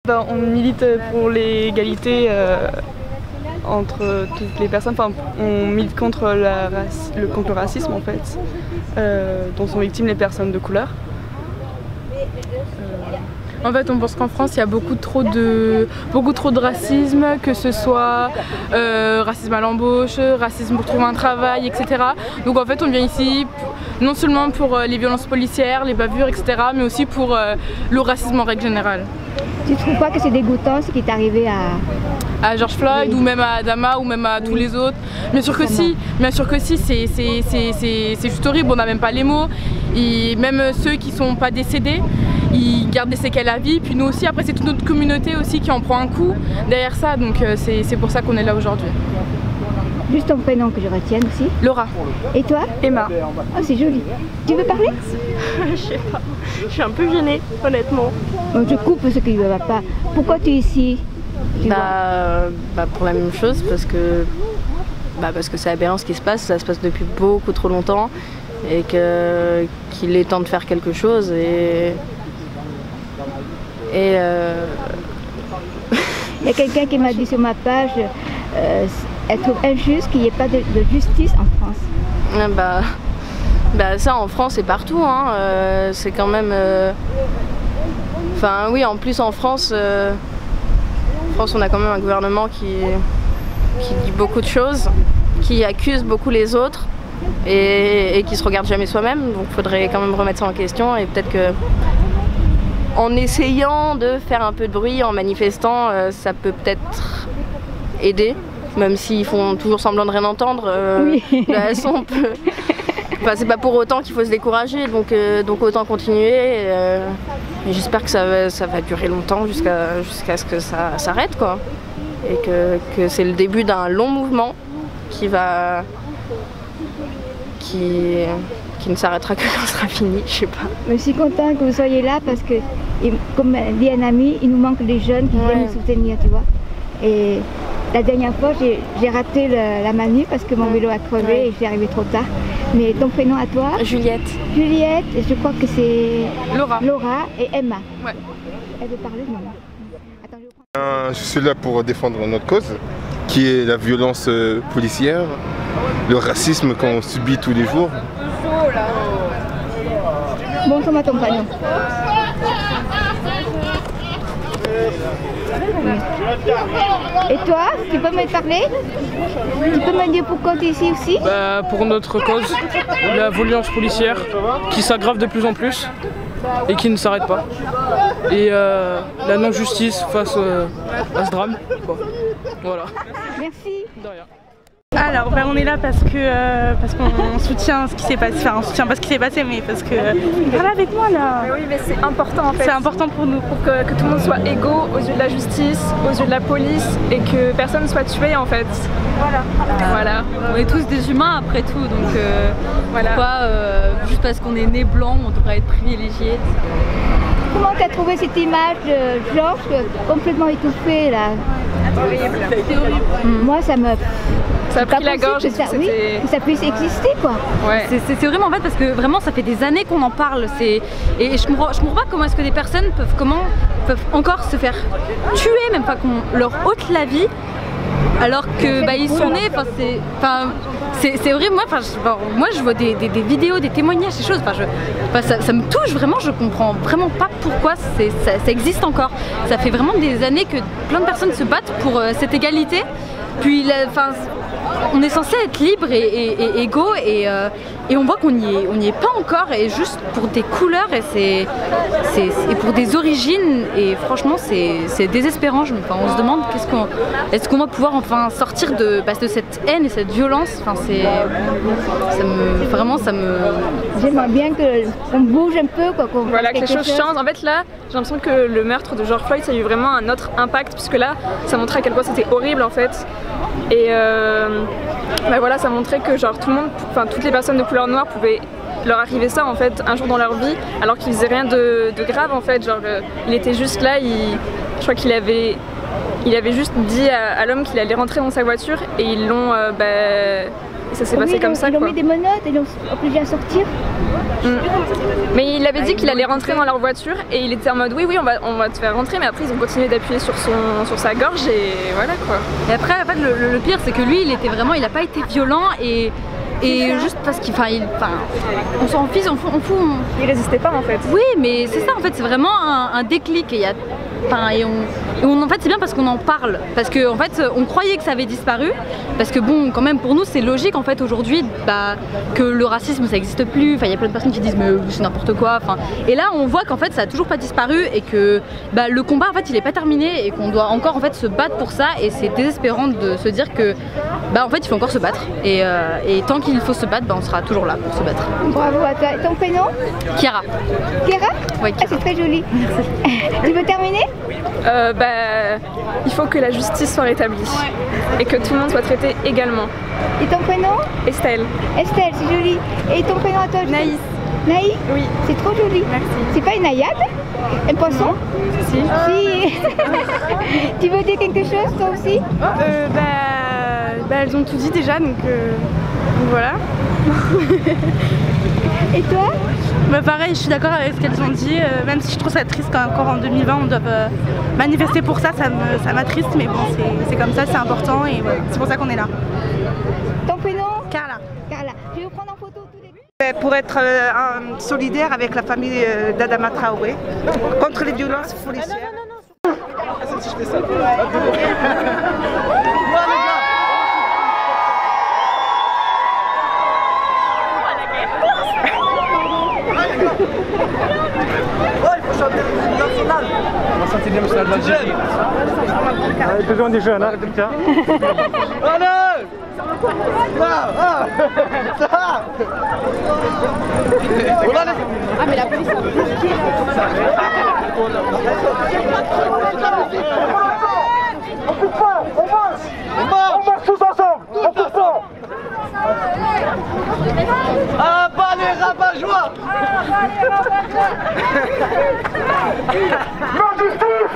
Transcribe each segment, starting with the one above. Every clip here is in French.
On milite pour l'égalité entre toutes les personnes. Enfin, on milite contre le racisme en fait, dont sont victimes les personnes de couleur. En fait, on pense qu'en France, il y a beaucoup trop de racisme, que ce soit racisme à l'embauche, racisme pour trouver un travail, etc. Donc en fait, on vient ici non seulement pour les violences policières, les bavures, etc., mais aussi pour le racisme en règle générale. Tu trouves pas que c'est dégoûtant ce qui est arrivé à George Floyd, ou même à Adama, ou même à tous les autres? Bien sûr que si, c'est juste horrible, on n'a même pas les mots. Et même ceux qui ne sont pas décédés, ils gardent des séquelles à vie, puis nous aussi, après c'est toute notre communauté aussi qui en prend un coup derrière ça, donc c'est pour ça qu'on est là aujourd'hui. Juste ton prénom que je retienne aussi. Laura. Et toi? Emma. Oh, c'est joli. Tu veux parler? Je sais pas, je suis un peu gênée, honnêtement. Bon, je coupe ce qui ne va pas. Pourquoi tu es ici? Pour la même chose, parce que c'est aberrant ce qui se passe, ça se passe depuis beaucoup trop longtemps, et qu'il est temps de faire quelque chose, et il y a quelqu'un qui m'a dit sur ma page, elle trouve injuste qu'il n'y ait pas de justice en France. Ça en France et partout, hein. C'est quand même... Enfin oui, en plus en France, on a quand même un gouvernement qui dit beaucoup de choses, qui accuse beaucoup les autres et qui se regarde jamais soi-même, donc il faudrait quand même remettre ça en question, et peut-être que en essayant de faire un peu de bruit, en manifestant, ça peut peut-être aider, même s'ils font toujours semblant de rien entendre. Oui. De toute façon, on peut... Enfin, c'est pas pour autant qu'il faut se décourager, donc autant continuer. Et j'espère que ça va durer longtemps jusqu'à ce que ça s'arrête, quoi. Et que c'est le début d'un long mouvement qui ne s'arrêtera que quand ce sera fini, je sais pas. Je suis contente que vous soyez là parce que, comme dit un ami, il nous manque des jeunes qui viennent nous soutenir, tu vois. Et la dernière fois, j'ai raté la manif parce que mon vélo a crevé et je suis arrivée trop tard. Mais ton prénom à toi? Juliette. Juliette, et je crois que c'est Laura. Laura et Emma. Ouais. Elle veut parler, non? Attends, je suis là pour défendre notre cause, qui est la violence policière, le racisme qu'on subit tous les jours. Montre-moi ton prénom. Et toi, tu peux me parler? Tu peux me dire pourquoi tu es ici aussi? Pour notre cause, la violence policière qui s'aggrave de plus en plus et qui ne s'arrête pas. Et la non-justice face à ce drame. Voilà. Merci. De rien. Alors on est là parce qu'on soutient ce qui s'est passé, enfin on soutient pas ce qui s'est passé, mais parce que parlez avec moi là. Mais oui, mais c'est important en fait. C'est important pour nous. Pour que tout le monde soit égaux aux yeux de la justice, aux yeux de la police, et que personne ne soit tué en fait. Voilà. On est tous des humains après tout, donc voilà. Pourquoi juste parce qu'on est né blanc on devrait être privilégié? Comment tu as trouvé cette image de Georges complètement étouffé là? Moi ça me... Ça a pris la gorge et tout, oui, que ça puisse exister quoi. Ouais. C'est horrible en fait parce que vraiment ça fait des années qu'on en parle. Et je comprends pas comment est-ce que des personnes peuvent encore se faire tuer, même pas qu'on leur ôte la vie, alors que ils sont nés. C'est horrible. Moi je vois des vidéos, des témoignages, des choses. Ça me touche vraiment. Je comprends vraiment pas pourquoi ça existe encore. Ça fait vraiment des années que plein de personnes se battent pour cette égalité. Puis on est censé être libre et égaux, et on voit qu'on n'y est pas encore, et juste pour des couleurs et pour des origines, et franchement c'est désespérant. On se demande est-ce qu'on va pouvoir enfin sortir de cette haine et cette violence. J'aimerais bien qu'on bouge un peu, quoi. Voilà, que les choses changent. En fait là, j'ai l'impression que le meurtre de George Floyd, ça a eu vraiment un autre impact, puisque là, ça montrait à quel point c'était horrible en fait. Et voilà, ça montrait que genre tout le monde, enfin toutes les personnes de couleur noire pouvaient leur arriver ça en fait un jour dans leur vie, alors qu'ils faisaient rien de grave en fait. Genre il était juste là, je crois qu'il avait juste dit à l'homme qu'il allait rentrer dans sa voiture, et ils l'ont Et ça s'est passé comme ça, Ils ont quoi. mis des menottes et ils l'ont obligé à sortir. Mais il avait dit qu'il allait rentrer dans leur voiture et il était en mode oui on va te faire rentrer, mais après ils ont continué d'appuyer sur sa gorge et voilà quoi. Et après en fait le pire c'est que lui il a pas été violent et juste parce qu'il on s'en fiche, on fout. Il résistait pas en fait. Oui mais c'est ça en fait, c'est vraiment un déclic et il y a en fait c'est bien parce qu'on en parle, parce que en fait on croyait que ça avait disparu, parce que bon quand même pour nous c'est logique en fait aujourd'hui que le racisme ça existe plus, il y a plein de personnes qui disent mais c'est n'importe quoi, et là on voit qu'en fait ça a toujours pas disparu et que le combat en fait il est pas terminé et qu'on doit encore en fait se battre pour ça, et c'est désespérant de se dire que en fait il faut encore se battre et tant qu'il faut se battre on sera toujours là pour se battre. Bravo à toi. Ton prénom? Chiara. Chiara? Oui, Ah, c'est très joli. Tu veux terminer? Il faut que la justice soit rétablie et que tout le monde soit traité également. Et ton prénom? Estelle. Estelle, c'est joli. Et ton prénom à toi? Naïs. Naïs? Oui. C'est trop joli. Merci. C'est pas une naïade? Un poisson? Si. Si. Tu veux dire quelque chose toi aussi? Elles ont tout dit déjà, donc voilà. Et toi? Pareil, je suis d'accord avec ce qu'elles ont dit, même si je trouve ça triste qu'encore en 2020 on doit manifester pour ça, ça m'attriste, mais bon c'est comme ça, c'est important et voilà, c'est pour ça qu'on est là. Ton prénom? Carla. Carla. Je vais vous prendre en photo tous les deux. Pour être solidaire avec la famille d'Adama Traoré, contre les violences policières. On va sentir national d'Algérie. On a besoin des jeunes, hein, putain. Allez! Ah mais la police On coupe pas, on marche! On marche tous ensemble! On coupe pas! Ah bah les rabat-joie! La justice!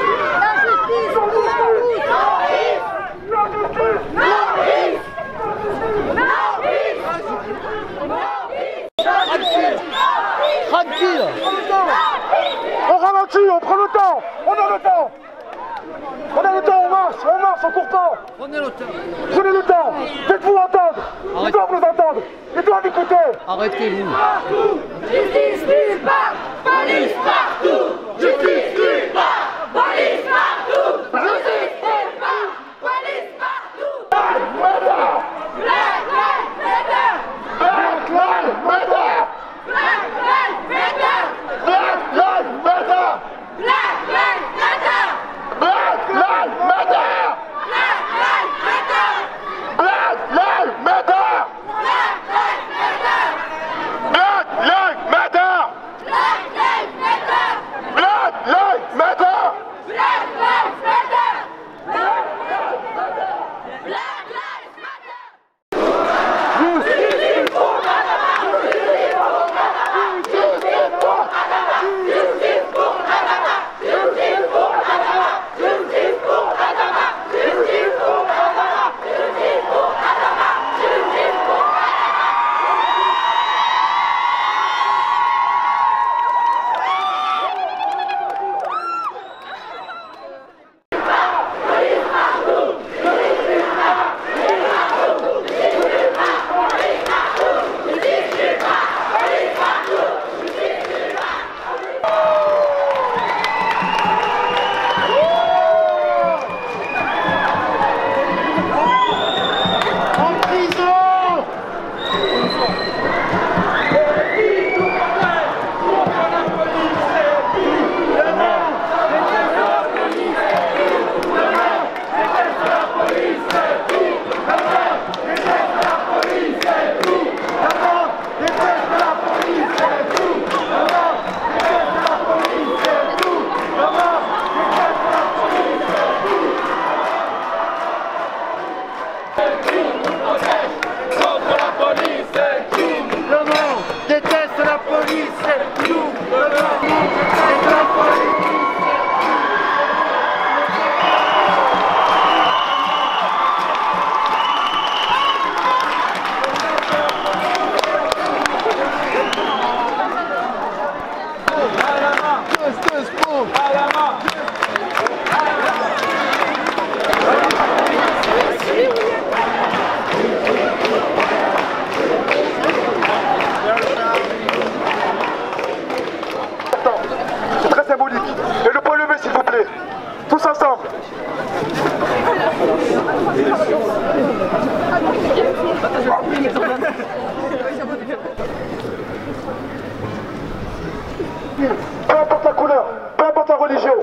La justice! Tranquille! On ralentit, on prend le temps! On a le temps! On a le temps, on marche, on court pas! Prenez le temps! Prenez le temps! Faites-vous entendre! Ils doivent nous entendre! Ils doivent écouter! Arrêtez-vous! Justice nulle part! Police partout! Justice nulle part! Police partout! Justice nulle part! Police partout! Black Matter! Black Lives Matter! Black Lives Matter! Black Lives Matter! Black Lives Matter! Black Lives Matter! Black Lives Matter! Black Lives Matter! Black Lives Matter! Black Lives Matter! Black Lives Matter! Black Lives s'il vous plaît. Tous ensemble. Peu importe la couleur, peu importe la religion.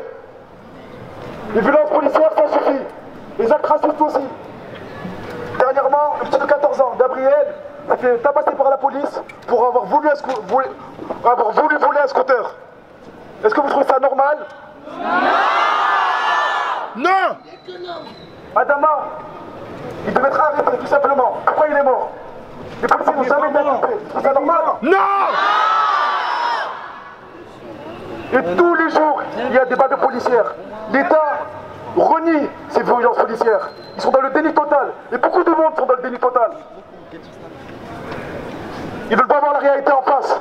Les violences policières, ça suffit. Les actes racistes aussi. Dernièrement, un petit de 14 ans, Gabriel, a fait tabasser par la police pour avoir voulu voler un scooter. Est-ce que vous trouvez ça normal? Non. Adama, il devait être arrêté tout simplement. Pourquoi il est mort? Les policiers n'ont jamais été arrêtés. C'est ça normal? Non. Et tous les jours, il y a des bandes policières. L'État renie ces violences policières. Ils sont dans le déni total. Et beaucoup de monde sont dans le déni total. Ils ne veulent pas voir la réalité en face.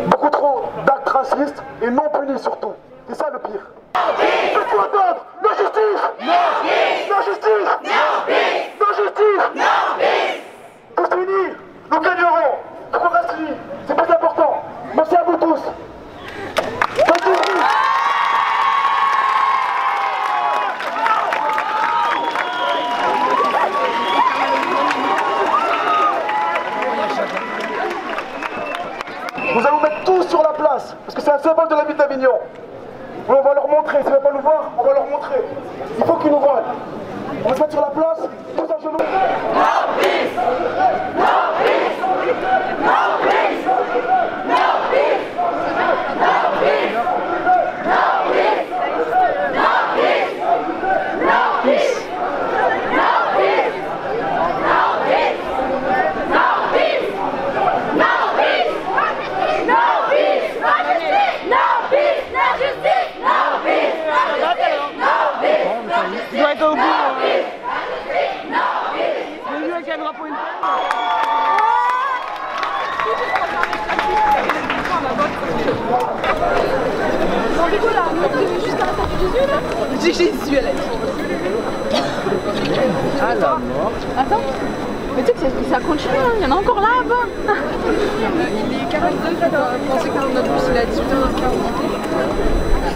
Beaucoup trop d'actes racistes et non punis surtout. C'est ça le pire. Qu'est-ce qu'on attend? Non justice! Non justice! Non justice! Tous unis, nous gagnerons. On reste unis, c'est plus important. Merci à vous tous. Nous allons mettre tous sur la place, parce que c'est un symbole de la ville d'Avignon. On va leur montrer, s'ils ne veulent pas nous voir, on va leur montrer. Il faut qu'ils nous voient. On va se mettre sur la place, tous à genoux. Jésus, elle a dit. À la mort. Attends. Mais tu sais que ça continue, hein. Il y en a encore là-bas. Il est 42, je pensais que notre bus il est à 18h40.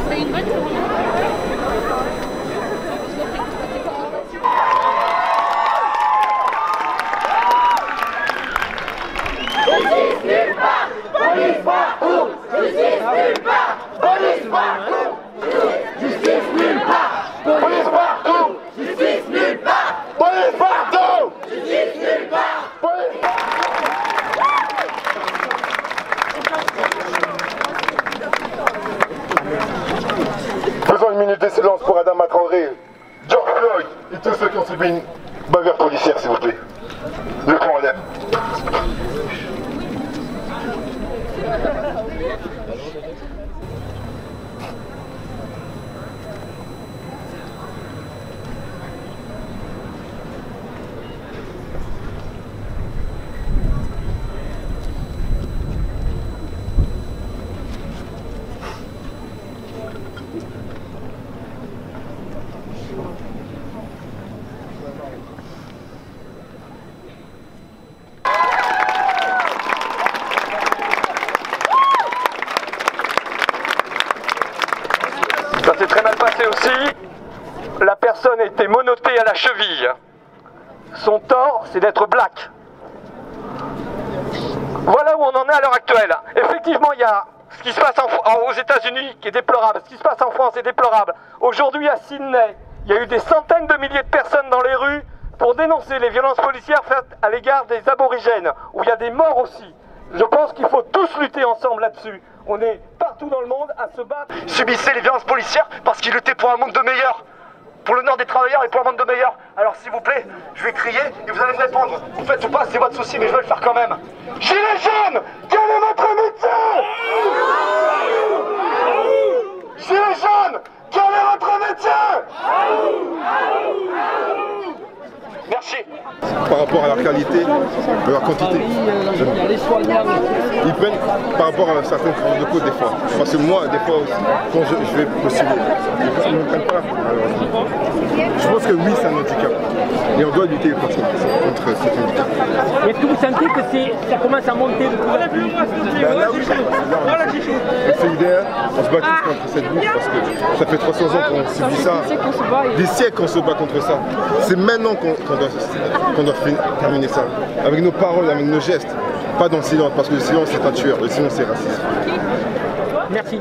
T'as une bonne justice nulle part, police partout, justice nulle part, police partout, justice nulle part, police partout, justice nulle part, police partout, justice nulle part, police Faisons une minute de silence pour Adama Traoré, George Floyd et tous ceux qui ont subi une bagarre policière, s'il vous plaît. Le point en l'air. Ça s'est très mal passé aussi. La personne a été monottée à la cheville. Son tort, c'est d'être black. Voilà où on en est à l'heure actuelle. Effectivement, il y a ce qui se passe aux États-Unis qui est déplorable. Ce qui se passe en France est déplorable. Aujourd'hui, à Sydney, il y a eu des centaines de milliers de personnes dans les rues pour dénoncer les violences policières faites à l'égard des aborigènes, où il y a des morts aussi. Je pense qu'il faut tous lutter ensemble là-dessus. On est partout dans le monde à se battre. Subissez les violences policières parce qu'ils luttaient pour un monde de meilleur. Pour l'honneur des travailleurs et pour un monde de meilleur. Alors s'il vous plaît, je vais crier et vous allez me répondre. Vous faites ou pas, c'est votre souci, mais je vais le faire quand même. Gilets jaunes, quel est votre métier? Gilets jaunes, quel est votre métier? Merci. par rapport à leur qualité, à leur quantité. Ils prennent par rapport à certaines formes de code des fois. Parce que moi, des fois aussi, quand je vais postuler, ils ne me prennent pas, malheureusement. Je pense que oui, c'est un handicap. Et on doit lutter contre cet handicap. Est-ce que vous sentez que ça commence à monter de plus en plus? Là oui, c'est solidaire, on se bat tous contre cette bouffe parce que ça fait 300 ans qu'on subit ça. Des siècles qu'on se bat contre ça. C'est maintenant qu'on doit terminer ça. Avec nos paroles, avec nos gestes. Pas dans le silence, parce que le silence c'est un tueur, le silence c'est raciste. Merci.